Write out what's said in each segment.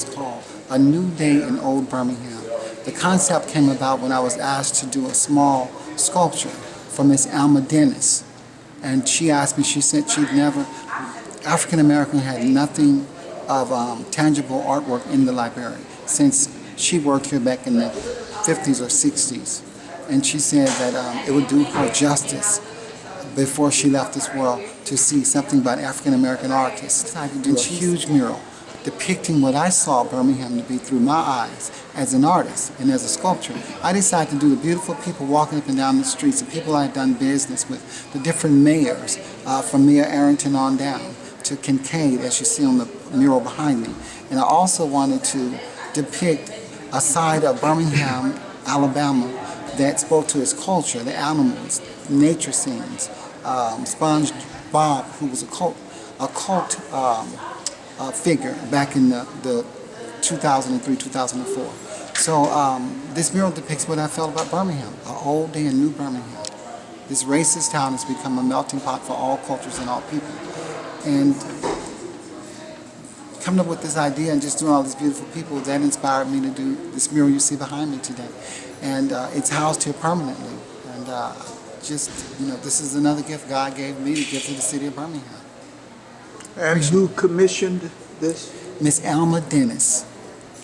is called A New Day in Old Birmingham. The concept came about when I was asked to do a small sculpture for Miss Alma Dennis. And she asked me, she said she'd never, African American had nothing of tangible artwork in the library since she worked here back in the 50s or 60s. And she said that it would do her justice before she left this world to see something about African American artists. I could do a huge mural depicting what I saw Birmingham to be through my eyes as an artist and as a sculptor. I decided to do the beautiful people walking up and down the streets, the people I've done business with, the different mayors, from Mayor Arrington on down to Kincaid, as you see on the mural behind me. And I also wanted to depict a side of Birmingham, Alabama, that spoke to its culture, the animals, nature scenes. SpongeBob, who was a cult figure back in the 2003, 2004. So this mural depicts what I felt about Birmingham, an old day in new Birmingham. This racist town has become a melting pot for all cultures and all people. And coming up with this idea and just doing all these beautiful people, that inspired me to do this mural you see behind me today. And it's housed here permanently. And this is another gift God gave me to give to the city of Birmingham. And who commissioned this? Miss Alma Dennis.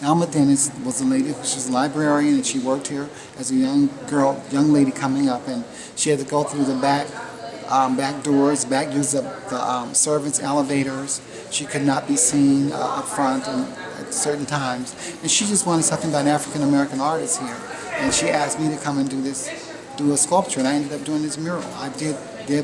Alma Dennis was a lady, she was a librarian, and she worked here as a young lady coming up, and she had to go through the back doors, back use of the servants' elevators. She could not be seen up front at certain times, and she just wanted something about African American artists here, and she asked me to come and do a sculpture, and I ended up doing this mural. I did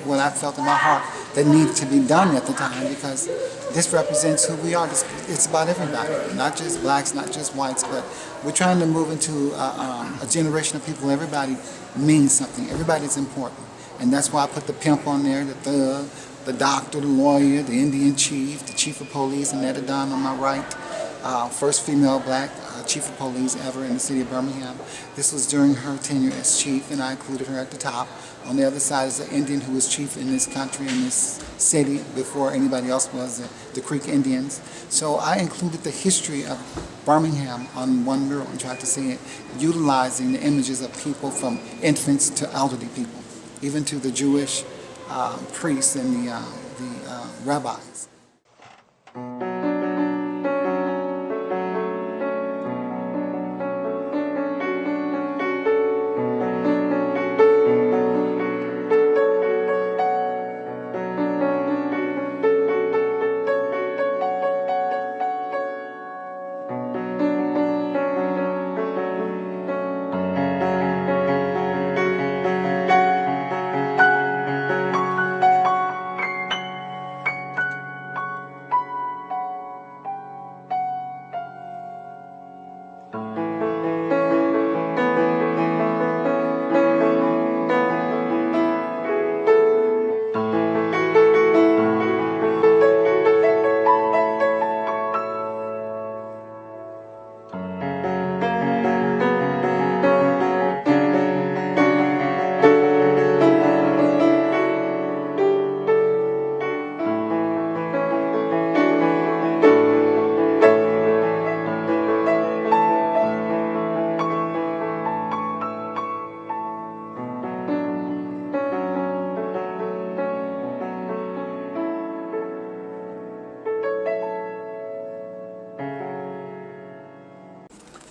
what I felt in my heart that needed to be done at the time, because this represents who we are. It's about everybody, not just blacks, not just whites, but we're trying to move into a generation of people. Everybody means something. Everybody's important, and that's why I put the pimp on there, the thug, the doctor, the lawyer, the Indian chief, the chief of police, Annetta Dunn on my right, first female black chief of police ever in the city of Birmingham. This was during her tenure as chief, and I included her at the top. On the other side is the Indian who was chief in this country, in this city, before anybody else was, the Creek Indians. So I included the history of Birmingham on one mural and tried to see it, utilizing the images of people from infants to elderly people, even to the Jewish priests and the rabbis.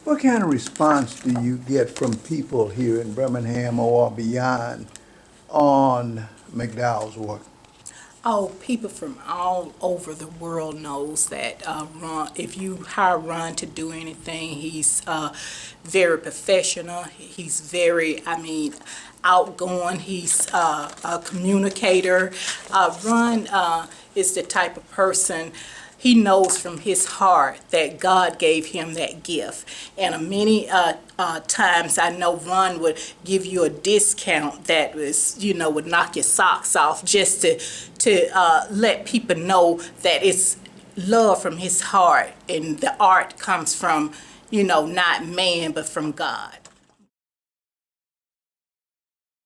What kind of response do you get from people here in Birmingham or beyond on McDowell's work? Oh, people from all over the world knows that Ron, if you hire Ron to do anything, he's very professional. He's very, outgoing. He's a communicator. Ron is the type of person, he knows from his heart that God gave him that gift. And many times I know Ron would give you a discount that was, would knock your socks off, just to let people know that it's love from his heart, and the art comes from, not man, but from God.